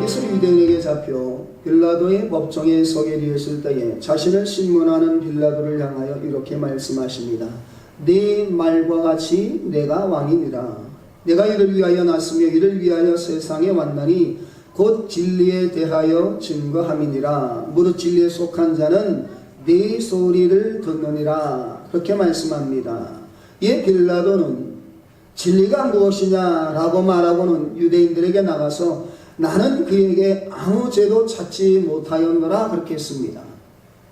예수 유대인에게 잡혀 빌라도의 법정에 서게 되었을 때에 자신을 신문하는 빌라도를 향하여 이렇게 말씀하십니다. 네 말과 같이 내가 왕이니라. 내가 이를 위하여 났으며 이를 위하여 세상에 왔나니 곧 진리에 대하여 증거함이니라. 무릇 진리에 속한 자는 네 소리를 듣느니라. 그렇게 말씀합니다. 이 빌라도는 진리가 무엇이냐라고 말하고는 유대인들에게 나가서 나는 그에게 아무 죄도 찾지 못하였노라 그렇게 했습니다.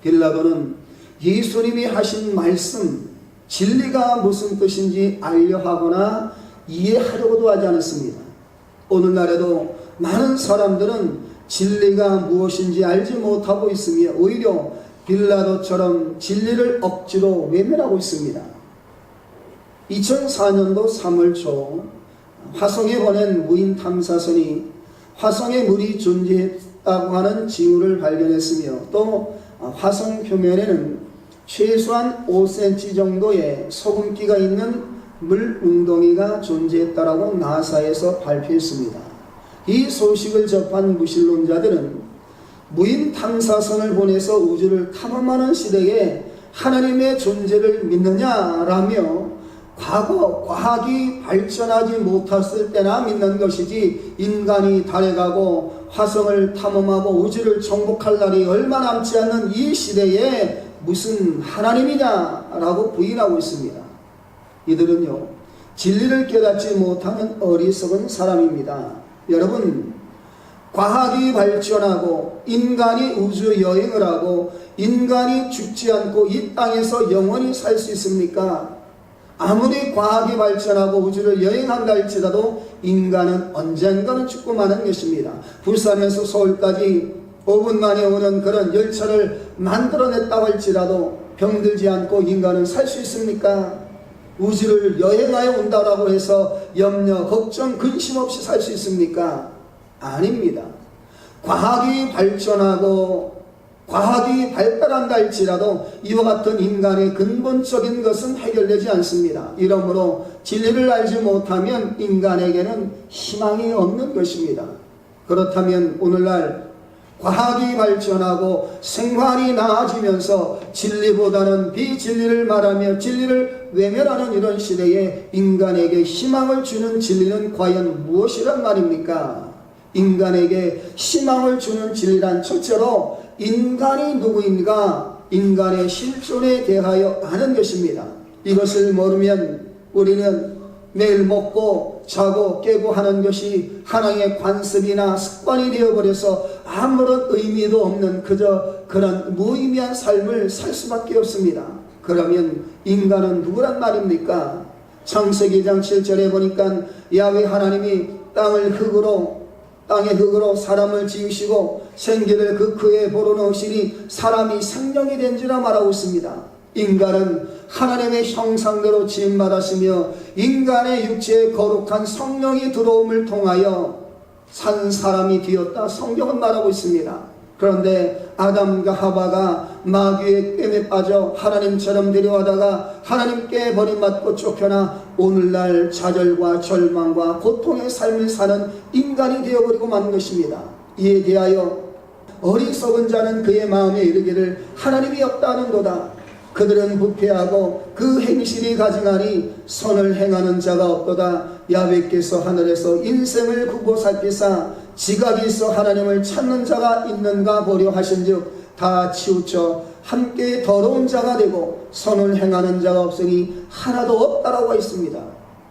빌라도는 예수님이 하신 말씀 진리가 무슨 뜻인지 알려하거나 이해하려고도 하지 않았습니다. 오늘날에도 많은 사람들은 진리가 무엇인지 알지 못하고 있으며 오히려 빌라도처럼 진리를 억지로 외면하고 있습니다. 2004년도 3월 초 화성에 보낸 무인 탐사선이 화성에 물이 존재했다고 하는 징후를 발견했으며 또 화성 표면에는 최소한 5cm 정도의 소금기가 있는 물 웅덩이가 존재했다라고 나사에서 발표했습니다. 이 소식을 접한 무신론자들은 무인 탐사선을 보내서 우주를 탐험하는 시대에 하나님의 존재를 믿느냐라며 과거 과학이 발전하지 못했을 때나 믿는 것이지 인간이 달에 가고 화성을 탐험하고 우주를 정복할 날이 얼마 남지 않는 이 시대에 무슨 하나님이냐라고 부인하고 있습니다. 이들은요 진리를 깨닫지 못하는 어리석은 사람입니다. 여러분, 과학이 발전하고 인간이 우주 여행을 하고 인간이 죽지 않고 이 땅에서 영원히 살 수 있습니까? 아무리 과학이 발전하고 우주를 여행한다 할지라도 인간은 언젠가는 죽고 마는 것입니다. 부산에서 서울까지 5분 만에 오는 그런 열차를 만들어냈다고 할지라도 병들지 않고 인간은 살 수 있습니까? 우주를 여행하여 온다라고 해서 염려, 걱정, 근심 없이 살 수 있습니까? 아닙니다. 과학이 발전하고 과학이 발달한다 할지라도 이와 같은 인간의 근본적인 것은 해결되지 않습니다. 이러므로 진리를 알지 못하면 인간에게는 희망이 없는 것입니다. 그렇다면 오늘날 과학이 발전하고 생활이 나아지면서 진리보다는 비진리를 말하며 진리를 외면하는 이런 시대에 인간에게 희망을 주는 진리는 과연 무엇이란 말입니까? 인간에게 희망을 주는 진리란 첫째로 인간이 누구인가, 인간의 실존에 대하여 아는 것입니다. 이것을 모르면 우리는 매일 먹고 자고 깨고 하는 것이 하나의 관습이나 습관이 되어버려서 아무런 의미도 없는 그저 그런 무의미한 삶을 살 수밖에 없습니다. 그러면 인간은 누구란 말입니까? 창세기 2장 7절에 보니까 야훼 하나님이 땅의 흙으로 사람을 지으시고 생기를 그 크에 불어넣으시니 사람이 생명이 된지라 말하고 있습니다. 인간은 하나님의 형상대로 지음받았으며 인간의 육체에 거룩한 성령이 들어옴을 통하여 산 사람이 되었다 성경은 말하고 있습니다. 그런데 아담과 하와가 마귀의 꿰매 빠져 하나님처럼 되려하다가 하나님께 버림받고 쫓겨나 오늘날 좌절과 절망과 고통의 삶을 사는 인간이 되어버리고 만 것입니다. 이에 대하여 어리석은 자는 그의 마음에 이르기를 하나님이 없다는도다. 그들은 부패하고 그 행실이 가증하니 선을 행하는 자가 없도다. 야훼께서 하늘에서 인생을 구고 살피사 지각이 있어 하나님을 찾는 자가 있는가 보려 하신즉 다 치우쳐 함께 더러운 자가 되고 선을 행하는 자가 없으니 하나도 없다라고 했습니다.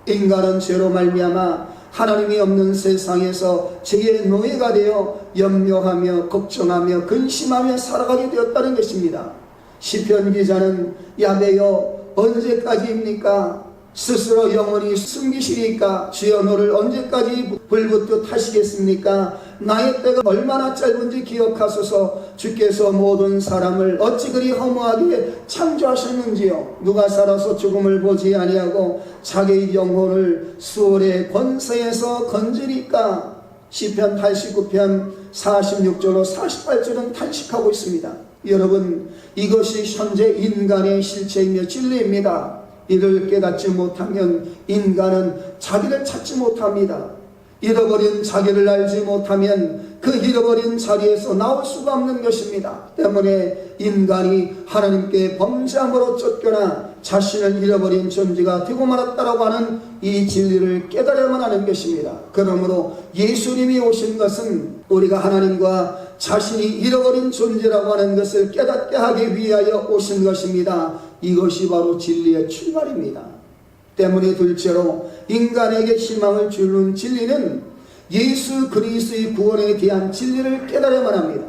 인간은 죄로 말미암아 하나님이 없는 세상에서 죄의 노예가 되어 염려하며 걱정하며 근심하며 살아가게 되었다는 것입니다. 시편 기자는 야훼여 언제까지입니까? 스스로 영원히 숨기시리까? 주여 너를 언제까지 불붙듯 하시겠습니까? 나의 때가 얼마나 짧은지 기억하소서. 주께서 모든 사람을 어찌 그리 허무하게 창조하셨는지요. 누가 살아서 죽음을 보지 아니하고 자기 영혼을 수월의 권세에서 건지리까? 시편 89편 46절로 48절은 탄식하고 있습니다. 여러분, 이것이 현재 인간의 실체이며 진리입니다. 이를 깨닫지 못하면 인간은 자기를 찾지 못합니다. 잃어버린 자기를 알지 못하면 그 잃어버린 자리에서 나올 수가 없는 것입니다. 때문에 인간이 하나님께 범죄함으로 쫓겨나 자신을 잃어버린 존재가 되고 말았다라고 하는 이 진리를 깨달아야만 하는 것입니다. 그러므로 예수님이 오신 것은 우리가 하나님과 자신이 잃어버린 존재라고 하는 것을 깨닫게 하기 위하여 오신 것입니다. 이것이 바로 진리의 출발입니다. 때문에 둘째로 인간에게 희망을 주는 진리는 예수 그리스도의 구원에 대한 진리를 깨달아야만 합니다.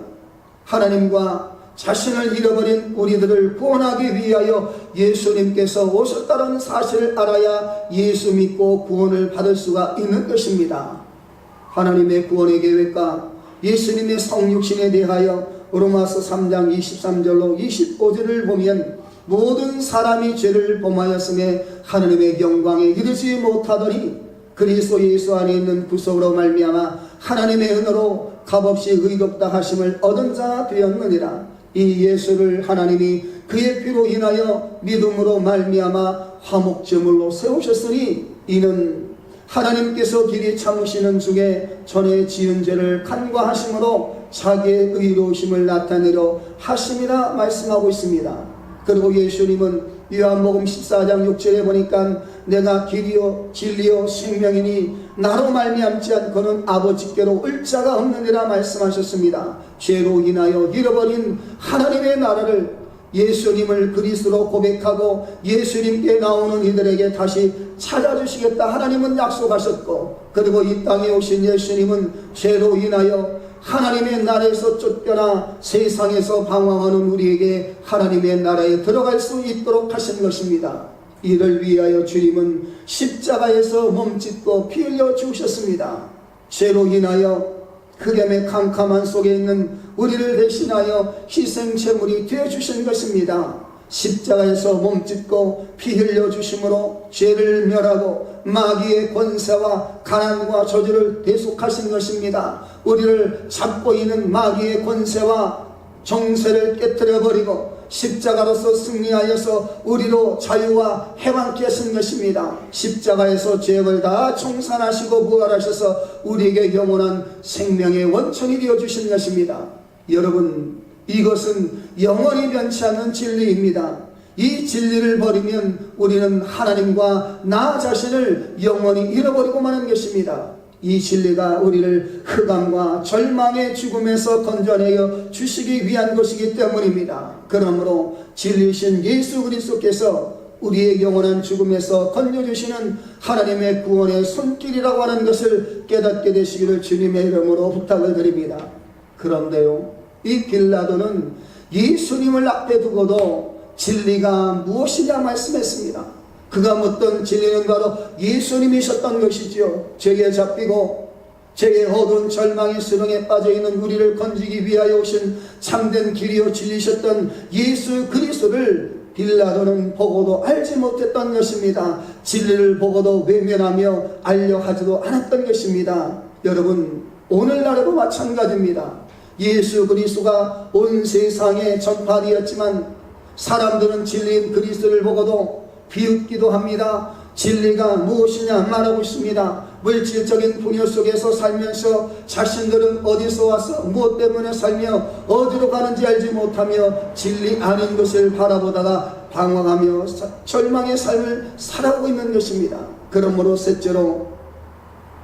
하나님과 자신을 잃어버린 우리들을 구원하기 위하여 예수님께서 오셨다는 사실을 알아야 예수 믿고 구원을 받을 수가 있는 것입니다. 하나님의 구원의 계획과 예수님의 성육신에 대하여 로마서 3장 23절로 25절을 보면 모든 사람이 죄를 범하였음에 하나님의 영광에 이르지 못하더니 그리스도 예수 안에 있는 구속으로 말미암아 하나님의 은혜로 값없이 의롭다 하심을 얻은 자 되었느니라. 이 예수를 하나님이 그의 피로 인하여 믿음으로 말미암아 화목제물로 세우셨으니 이는 하나님께서 길이 참으시는 중에 전에 지은 죄를 간과하심으로 자기의 의로우심을 나타내려 하심이라 말씀하고 있습니다. 그리고 예수님은 요한복음 14장 6절에 보니까 내가 길이요 진리요 생명이니 나로 말미암지 않고는 아버지께로 올 자가 없느니라 말씀하셨습니다. 죄로 인하여 잃어버린 하나님의 나라를 예수님을 그리스도로 고백하고 예수님께 나오는 이들에게 다시 찾아주시겠다 하나님은 약속하셨고, 그리고 이 땅에 오신 예수님은 죄로 인하여 하나님의 나라에서 쫓겨나 세상에서 방황하는 우리에게 하나님의 나라에 들어갈 수 있도록 하신 것입니다. 이를 위하여 주님은 십자가에서 몸짓고 피 흘려 죽으셨습니다. 죄로 인하여 흑암의 캄캄한 속에 있는 우리를 대신하여 희생제물이 되어주신 것입니다. 십자가에서 몸짓고 피 흘려 주심으로 죄를 멸하고 마귀의 권세와 가난과 저주를 대속하신 것입니다. 우리를 잡고 있는 마귀의 권세와 정세를 깨뜨려 버리고 십자가로서 승리하여서 우리로 자유와 해방케 하신 것입니다. 십자가에서 죄를 다 청산하시고 부활하셔서 우리에게 영원한 생명의 원천이 되어주신 것입니다. 여러분, 이것은 영원히 변치 않는 진리입니다. 이 진리를 버리면 우리는 하나님과 나 자신을 영원히 잃어버리고 마는 것입니다. 이 진리가 우리를 흑암과 절망의 죽음에서 건져내어 주시기 위한 것이기 때문입니다. 그러므로 진리신 예수 그리스도께서 우리의 영원한 죽음에서 건져주시는 하나님의 구원의 손길이라고 하는 것을 깨닫게 되시기를 주님의 이름으로 부탁을 드립니다. 그런데요, 이 빌라도는 예수님을 앞에 두고도 진리가 무엇이냐 말씀했습니다. 그가 묻던 진리는 바로 예수님이셨던 것이지요. 죄에 잡히고 죄의 어두운 절망의 수렁에 빠져있는 우리를 건지기 위하여 오신 참된 길이요 진리셨던 예수 그리스도를 빌라도는 보고도 알지 못했던 것입니다. 진리를 보고도 외면하며 알려 하지도 않았던 것입니다. 여러분, 오늘날에도 마찬가지입니다. 예수 그리스도가 온 세상에 전파되었지만 사람들은 진리인 그리스도를 보고도 비웃기도 합니다. 진리가 무엇이냐 말하고 있습니다. 물질적인 풍요 속에서 살면서 자신들은 어디서 와서 무엇 때문에 살며 어디로 가는지 알지 못하며 진리 아닌 것을 바라보다가 방황하며 절망의 삶을 살아가고 있는 것입니다. 그러므로 셋째로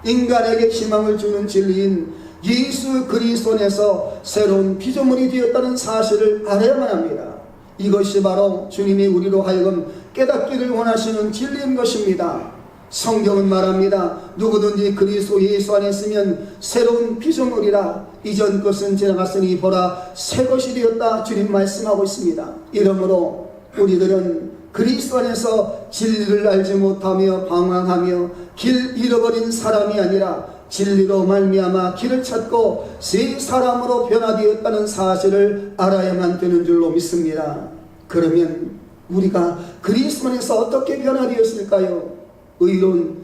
인간에게 희망을 주는 진리인 예수 그리스도 안에서 새로운 피조물이 되었다는 사실을 알아야만 합니다. 이것이 바로 주님이 우리로 하여금 깨닫기를 원하시는 진리인 것입니다. 성경은 말합니다. 누구든지 그리스도 예수 안에 있으면 새로운 피조물이라 이전 것은 지나갔으니 보라 새 것이 되었다 주님 말씀하고 있습니다. 이러므로 우리들은 그리스도 안에서 진리를 알지 못하며 방황하며 길 잃어버린 사람이 아니라 진리로 말미암아 길을 찾고 새 사람으로 변화되었다는 사실을 알아야만 되는 줄로 믿습니다. 그러면 우리가 그리스도 안에서 어떻게 변화되었을까요? 의로운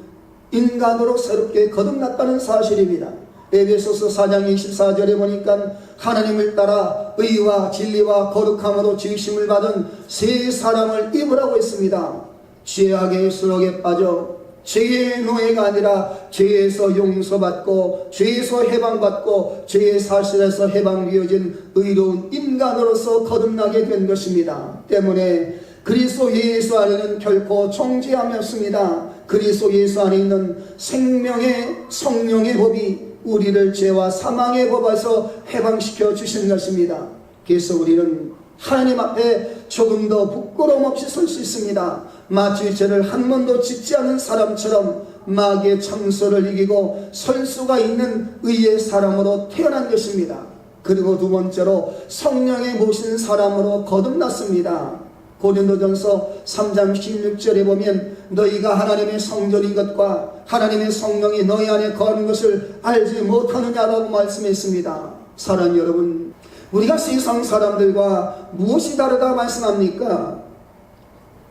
인간으로 새롭게 거듭났다는 사실입니다. 에베소서 4장 24절에 보니까 하나님을 따라 의와 진리와 거룩함으로 지으심을 받은 새 사람을 입으라고 했습니다. 죄악의 수렁에 빠져 죄의 노예가 아니라 죄에서 용서받고 죄에서 해방받고 죄의 사실에서 해방되어진 의로운 인간으로서 거듭나게 된 것입니다. 때문에 그리스도 예수 안에는 결코 정죄함이 없습니다. 그리스도 예수 안에 있는 생명의 성령의 법이 우리를 죄와 사망의 법에서 해방시켜 주신 것입니다. 그래서 우리는 하나님 앞에 조금 더 부끄러움 없이 설 수 있습니다. 마치 죄를 한 번도 짓지 않은 사람처럼 마귀의 창소를 이기고 설 수가 있는 의의 사람으로 태어난 것입니다. 그리고 두 번째로 성령의 모신 사람으로 거듭났습니다. 고린도전서 3장 16절에 보면 너희가 하나님의 성전인 것과 하나님의 성령이 너희 안에 거하는 것을 알지 못하느냐라고 말씀했습니다. 사랑하는 여러분, 우리가 세상 사람들과 무엇이 다르다 말씀합니까?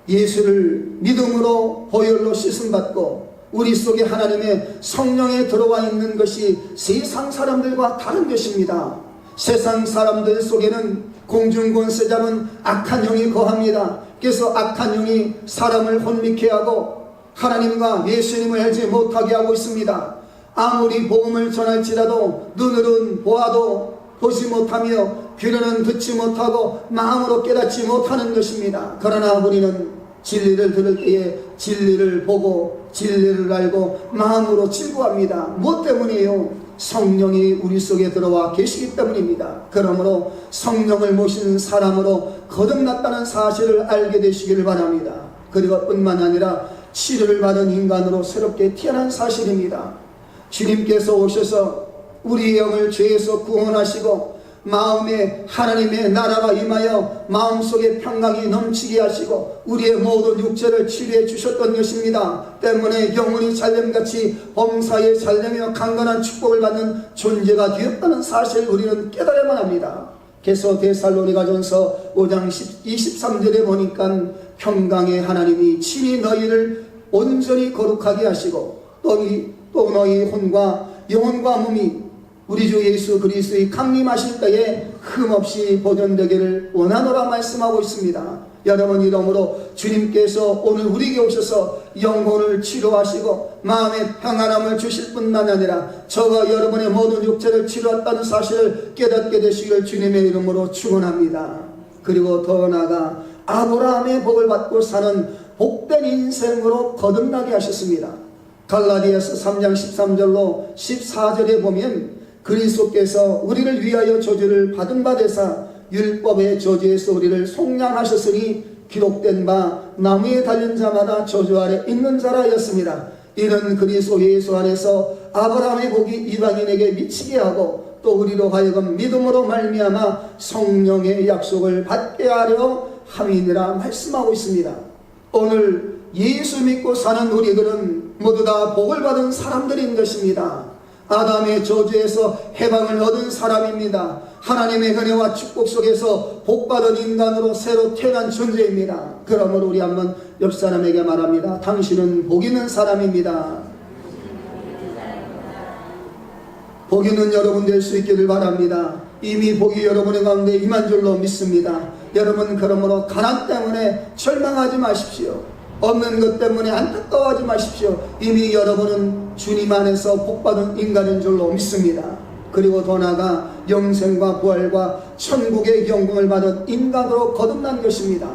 예수를 믿음으로 보혈로 씻음받고 우리 속에 하나님의 성령에 들어와 있는 것이 세상 사람들과 다른 것입니다. 세상 사람들 속에는 공중권세 잡은 악한 영이 거합니다. 그래서 악한 영이 사람을 혼미케 하고 하나님과 예수님을 알지 못하게 하고 있습니다. 아무리 복음을 전할지라도 눈으로는 보아도 보지 못하며 귀로는 듣지 못하고 마음으로 깨닫지 못하는 것입니다. 그러나 우리는 진리를 들을 때에 진리를 보고 진리를 알고 마음으로 즐거워합니다. 무엇 때문이에요? 성령이 우리 속에 들어와 계시기 때문입니다. 그러므로 성령을 모시는 사람으로 거듭났다는 사실을 알게 되시기를 바랍니다. 그리고 뿐만 아니라 치료를 받은 인간으로 새롭게 태어난 사실입니다. 주님께서 오셔서 우리의 영을 죄에서 구원하시고 마음에 하나님의 나라가 임하여 마음속에 평강이 넘치게 하시고 우리의 모든 육체를 치료해 주셨던 것입니다. 때문에 영혼이 잘됨같이 범사에 잘되며 강건한 축복을 받는 존재가 되었다는 사실을 우리는 깨달아야만 합니다. 그래서 데살로니가전서 5장 23절에 보니까 평강의 하나님이 친히 너희를 온전히 거룩하게 하시고 또 너희 혼과 영혼과 몸이 우리 주 예수 그리스도의 강림하실 때에 흠없이 보존되기를 원하노라 말씀하고 있습니다. 여러분, 이러므로 주님께서 오늘 우리에게 오셔서 영혼을 치료하시고 마음의 평안함을 주실 뿐만 아니라 저와 여러분의 모든 육체를 치료했다는 사실을 깨닫게 되시기를 주님의 이름으로 축원합니다. 그리고 더 나아가 아브라함의 복을 받고 사는 복된 인생으로 거듭나게 하셨습니다. 갈라디아서 3장 13절로 14절에 보면 그리스도께서 우리를 위하여 저주를 받은 바 되사 율법의 저주에서 우리를 속량하셨으니 기록된 바 나무에 달린 자마다 저주 아래 있는 자라였습니다. 이는 그리스도 예수 안에서 아브라함의 복이 이방인에게 미치게 하고 또 우리로 하여금 믿음으로 말미암아 성령의 약속을 받게 하려 함이니라 말씀하고 있습니다. 오늘 예수 믿고 사는 우리들은 모두 다 복을 받은 사람들인 것입니다. 아담의 저주에서 해방을 얻은 사람입니다. 하나님의 은혜와 축복 속에서 복받은 인간으로 새로 태어난 존재입니다. 그러므로 우리 한번 옆 사람에게 말합니다. 당신은 복 있는 사람입니다. 복 있는 여러분 될 수 있기를 바랍니다. 이미 복이 여러분의 가운데 임한 줄로 믿습니다. 여러분, 그러므로 가난 때문에 절망하지 마십시오. 없는 것 때문에 안타까워하지 마십시오. 이미 여러분은 주님 안에서 복받은 인간인 줄로 믿습니다. 그리고 더 나아가 영생과 부활과 천국의 영광을 받은 인간으로 거듭난 것입니다.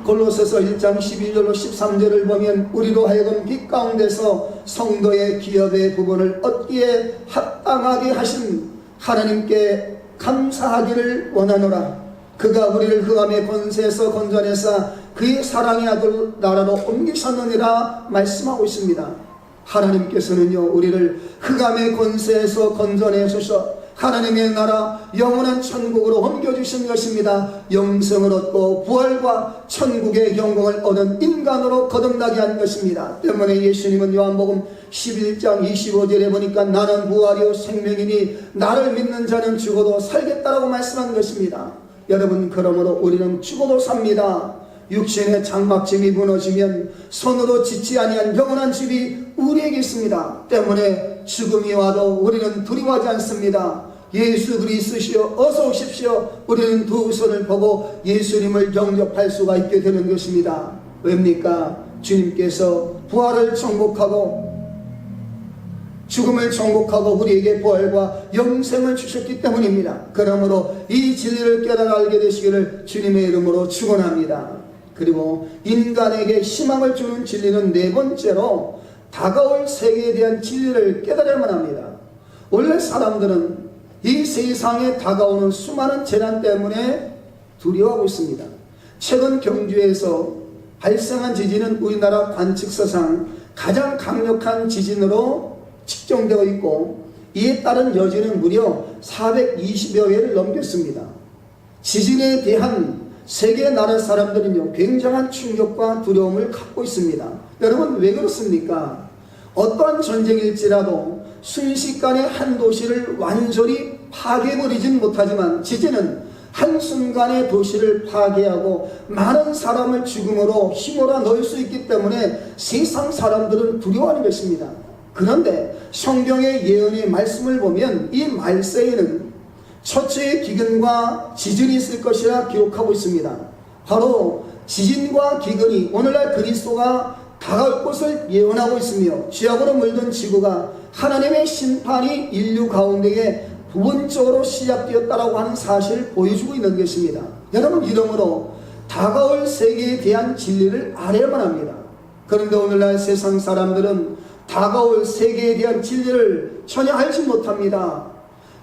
골로새서 1장 12절로 13절을 보면 우리로 하여금 빛 가운데서 성도의 기업의 부분을 얻기에 합당하게 하신 하나님께 감사하기를 원하노라. 그가 우리를 흑암의 권세에서 건져내사 그의 사랑의 아들 나라로 옮기셨느니라 말씀하고 있습니다. 하나님께서는요, 우리를 흑암의 권세에서 건져내셔서 하나님의 나라 영원한 천국으로 옮겨주신 것입니다. 영생을 얻고 부활과 천국의 영광을 얻은 인간으로 거듭나게 한 것입니다. 때문에 예수님은 요한복음 11장 25절에 보니까 나는 부활이요 생명이니 나를 믿는 자는 죽어도 살겠다라고 말씀한 것입니다. 여러분, 그러므로 우리는 죽어도 삽니다. 육신의 장막집이 무너지면 손으로 짓지 아니한 영원한 집이 우리에게 있습니다. 때문에 죽음이 와도 우리는 두려워하지 않습니다. 예수 그리스도시여 어서 오십시오. 우리는 두 손을 보고 예수님을 영접할 수가 있게 되는 것입니다. 왜입니까? 주님께서 부활을 정복하고 죽음을 정복하고 우리에게 부활과 영생을 주셨기 때문입니다. 그러므로 이 진리를 깨달아 알게 되시기를 주님의 이름으로 축원합니다. 그리고 인간에게 희망을 주는 진리는 네 번째로 다가올 세계에 대한 진리를 깨달아야만 합니다. 원래 사람들은 이 세상에 다가오는 수많은 재난 때문에 두려워하고 있습니다. 최근 경주에서 발생한 지진은 우리나라 관측사상 가장 강력한 지진으로 측정되어 있고, 이에 따른 여진은 무려 420여 회를 넘겼습니다. 지진에 대한 세계 나라 사람들은요, 굉장한 충격과 두려움을 갖고 있습니다. 여러분, 왜 그렇습니까? 어떠한 전쟁일지라도 순식간에 한 도시를 완전히 파괴해버리진 못하지만 지진은 한순간에 도시를 파괴하고 많은 사람을 죽음으로 휘몰아 넣을 수 있기 때문에 세상 사람들은 두려워하는 것입니다. 그런데 성경의 예언의 말씀을 보면 이 말세에는 첫째의 기근과 지진이 있을 것이라 기록하고 있습니다. 바로 지진과 기근이 오늘날 그리스도가 다가올 것을 예언하고 있으며, 죄악으로 물든 지구가 하나님의 심판이 인류 가운데에 부분적으로 시작되었다라고 하는 사실을 보여주고 있는 것입니다. 여러분, 이러므로 다가올 세계에 대한 진리를 알아야만 합니다. 그런데 오늘날 세상 사람들은 다가올 세계에 대한 진리를 전혀 알지 못합니다.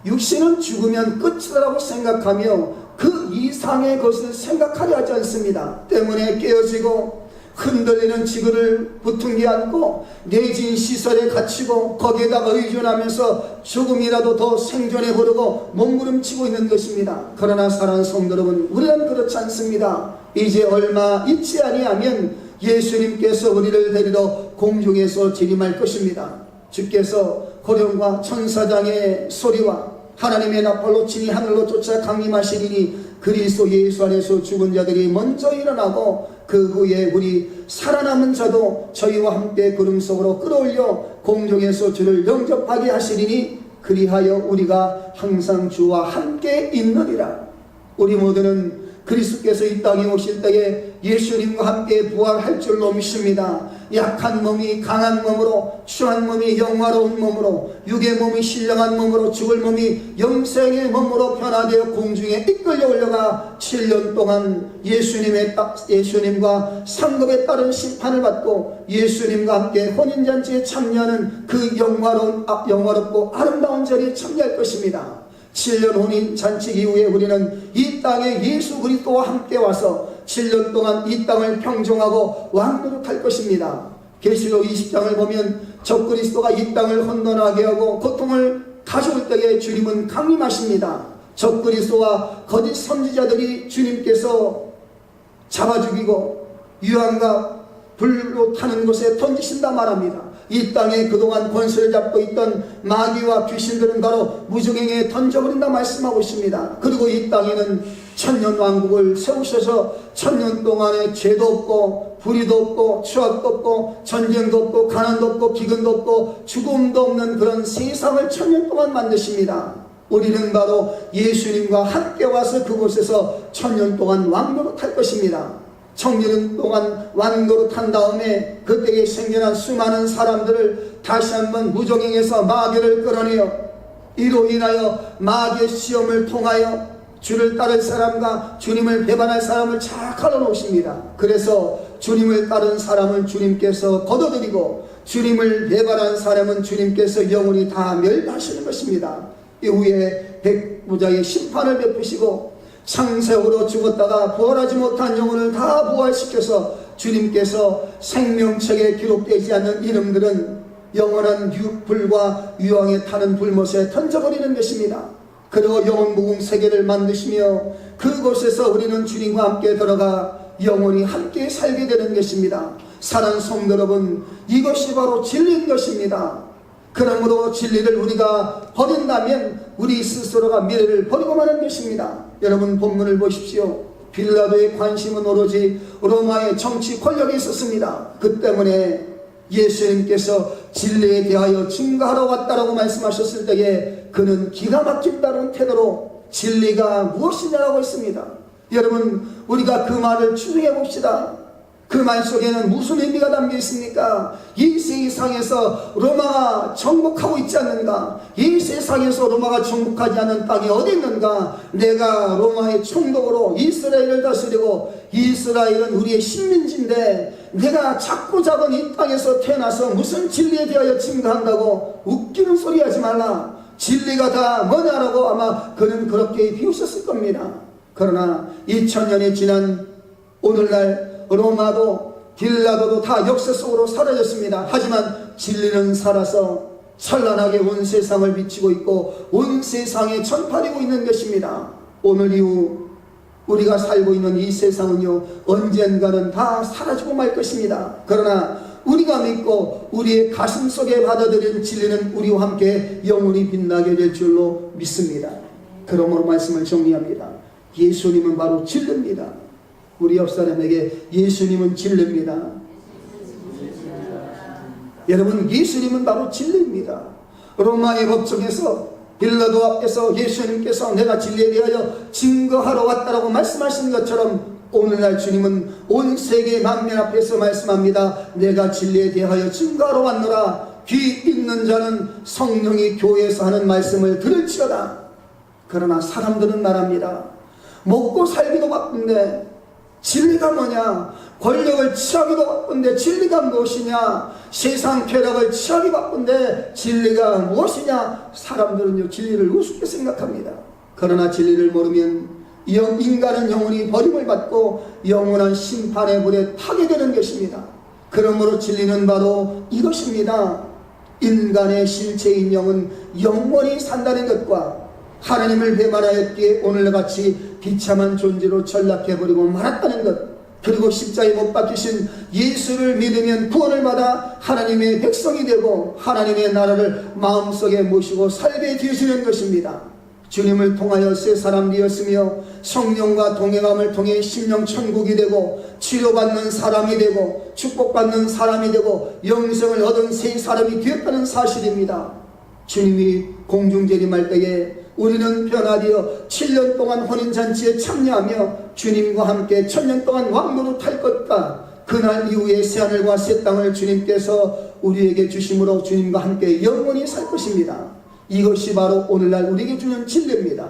육신은 죽으면 끝이라고 생각하며 그 이상의 것을 생각하려 하지 않습니다. 때문에 깨어지고 흔들리는 지구를 부둥켜 안고 내진 시설에 갇히고 거기에다가 의존하면서 조금이라도 더 생존해 보려고 몸부림치고 있는 것입니다. 그러나 사랑하는 성도 여러분, 우리는 그렇지 않습니다. 이제 얼마 있지 아니하면 예수님께서 우리를 데리러 공중에서 재림할 것입니다. 주께서 호령과 천사장의 소리와 하나님의 나팔로 친히 하늘로 쫓아 강림하시리니 그리스도 예수 안에서 죽은 자들이 먼저 일어나고 그 후에 우리 살아남은 자도 저희와 함께 구름 속으로 끌어올려 공중에서 주를 영접하게 하시리니 그리하여 우리가 항상 주와 함께 있느니라. 우리 모두는 그리스도께서 이 땅에 오실 때에 예수님과 함께 부활할 줄로 믿습니다. 약한 몸이 강한 몸으로, 추한 몸이 영화로운 몸으로, 육의 몸이 신령한 몸으로, 죽을 몸이 영생의 몸으로 변화되어 공중에 이끌려 올려가 7년 동안 예수님과 상급에 따른 심판을 받고 예수님과 함께 혼인잔치에 참여하는 그 영화롭고 아름다운 자리에 참여할 것입니다. 7년 혼인잔치 이후에 우리는 이 땅에 예수 그리스도와 함께 와서 7년 동안 이 땅을 평정하고 왕노릇할 것입니다. 계시록 20장을 보면 적그리스도가 이 땅을 혼돈하게 하고 고통을 가져올 때에 주님은 강림하십니다. 적그리스도와 거짓 선지자들이 주님께서 잡아 죽이고 유황과 불로 타는 곳에 던지신다 말합니다. 이 땅에 그동안 권세를 잡고 있던 마귀와 귀신들은 바로 무저갱에 던져버린다 말씀하고 있습니다. 그리고 이 땅에는 천년 왕국을 세우셔서 천년 동안에 죄도 없고 불의도 없고 추악도 없고 전쟁도 없고 가난도 없고 기근도 없고 죽음도 없는 그런 세상을 천년 동안 만드십니다. 우리는 바로 예수님과 함께 와서 그곳에서 천년 동안 왕노릇할 것입니다. 청년 동안 왕노릇한 다음에 그때에 생겨난 수많은 사람들을 다시 한번 무저갱에서 마귀를 끌어내어 이로 인하여 마귀의 시험을 통하여 주를 따를 사람과 주님을 배반할 사람을 잘 갈라놓으십니다. 그래서 주님을 따른 사람은 주님께서 거둬들이고 주님을 배반한 사람은 주님께서 영원히 다 멸하시는 것입니다. 이후에 백부자의 심판을 베푸시고 창세후로 죽었다가 부활하지 못한 영혼을 다 부활시켜서 주님께서 생명책에 기록되지 않는 이름들은 영원한 불과 유황에 타는 불못에 던져버리는 것입니다. 그리고 영원무궁 세계를 만드시며 그곳에서 우리는 주님과 함께 들어가 영원히 함께 살게 되는 것입니다. 사랑하는 성도 여러분, 이것이 바로 진리인 것입니다. 그러므로 진리를 우리가 버린다면 우리 스스로가 미래를 버리고 마는 것입니다. 여러분, 본문을 보십시오. 빌라도의 관심은 오로지 로마의 정치 권력에 있었습니다. 그 때문에 예수님께서 진리에 대하여 증거하러 왔다라고 말씀하셨을 때에 그는 기가 막힌다는 태도로 진리가 무엇이냐라고 했습니다. 여러분, 우리가 그 말을 추정해 봅시다. 그 말 속에는 무슨 의미가 담겨 있습니까? 이 세상에서 로마가 정복하고 있지 않는가? 이 세상에서 로마가 정복하지 않은 땅이 어디 있는가? 내가 로마의 총독으로 이스라엘을 다스리고, 이스라엘은 우리의 식민지인데 내가 작고 작은 이 땅에서 태어나서 무슨 진리에 대하여 증거한다고? 웃기는 소리 하지 말라. 진리가 다 뭐냐라고 아마 그는 그렇게 비웃었을 겁니다. 그러나 2000년이 지난 오늘날 로마도 빌라도도 다 역사 속으로 사라졌습니다. 하지만 진리는 살아서 찬란하게 온 세상을 비치고 있고 온 세상에 전파되고 있는 것입니다. 오늘 이후 우리가 살고 있는 이 세상은요, 언젠가는 다 사라지고 말 것입니다. 그러나 우리가 믿고 우리의 가슴 속에 받아들인 진리는 우리와 함께 영원히 빛나게 될 줄로 믿습니다. 그러므로 말씀을 정리합니다. 예수님은 바로 진리입니다. 우리 옆 사람에게 예수님은 진리입니다. 여러분, 예수님은 바로 진리입니다. 로마의 법정에서 빌라도 앞에서 예수님께서 내가 진리에 대하여 증거하러 왔다라고 말씀하신 것처럼 오늘날 주님은 온 세계 만민 앞에서 말씀합니다. 내가 진리에 대하여 증거하러 왔노라. 귀 있는 자는 성령이 교회에서 하는 말씀을 들을지어다. 그러나 사람들은 말합니다. 먹고 살기도 바쁜데 진리가 뭐냐? 권력을 취하기도 바쁜데 진리가 무엇이냐? 세상 쾌락을 취하기 바쁜데 진리가 무엇이냐? 사람들은요, 진리를 우습게 생각합니다. 그러나 진리를 모르면 인간은 영원히 버림을 받고 영원한 심판의 불에 타게 되는 것입니다. 그러므로 진리는 바로 이것입니다. 인간의 실체인 영은 영원히 산다는 것과 하나님을 배반하였기에 오늘같이 비참한 존재로 전락해버리고 말았다는 것, 그리고 십자가에 못 박히신 예수를 믿으면 구원을 받아 하나님의 백성이 되고 하나님의 나라를 마음속에 모시고 살게 되시는 것입니다. 주님을 통하여 새 사람 되었으며 성령과 동행함을 통해 심령 천국이 되고 치료받는 사람이 되고 축복받는 사람이 되고 영생을 얻은 새 사람이 되었다는 사실입니다. 주님이 공중재림할 때에 우리는 변화되어 7년 동안 혼인잔치에 참여하며 주님과 함께 1000년 동안 왕노릇 할 것과 그날 이후에 새하늘과 새 땅을 주님께서 우리에게 주심으로 주님과 함께 영원히 살 것입니다. 이것이 바로 오늘날 우리에게 주는 진리입니다.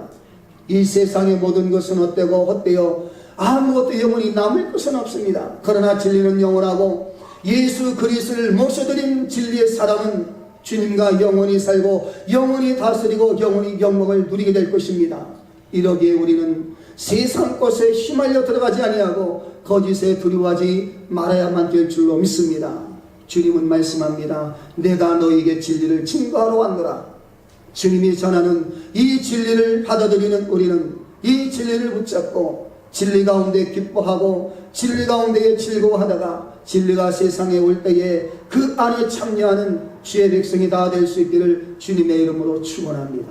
이 세상의 모든 것은 헛되어 아무것도 영원히 남을 것은 없습니다. 그러나 진리는 영원하고 예수 그리스도를 모셔드린 진리의 사람은 주님과 영원히 살고 영원히 다스리고 영원히 영광을 누리게 될 것입니다. 이러기에 우리는 세상 것에 휘말려 들어가지 아니하고 거짓에 두려워하지 말아야만 될 줄로 믿습니다. 주님은 말씀합니다. 내가 너에게 진리를 증거하러 왔노라. 주님이 전하는 이 진리를 받아들이는 우리는 이 진리를 붙잡고 진리 가운데 기뻐하고 진리 가운데 즐거워하다가 진리가 세상에 올 때에 그 안에 참여하는 주의 백성이 다 될 수 있기를 주님의 이름으로 축원합니다.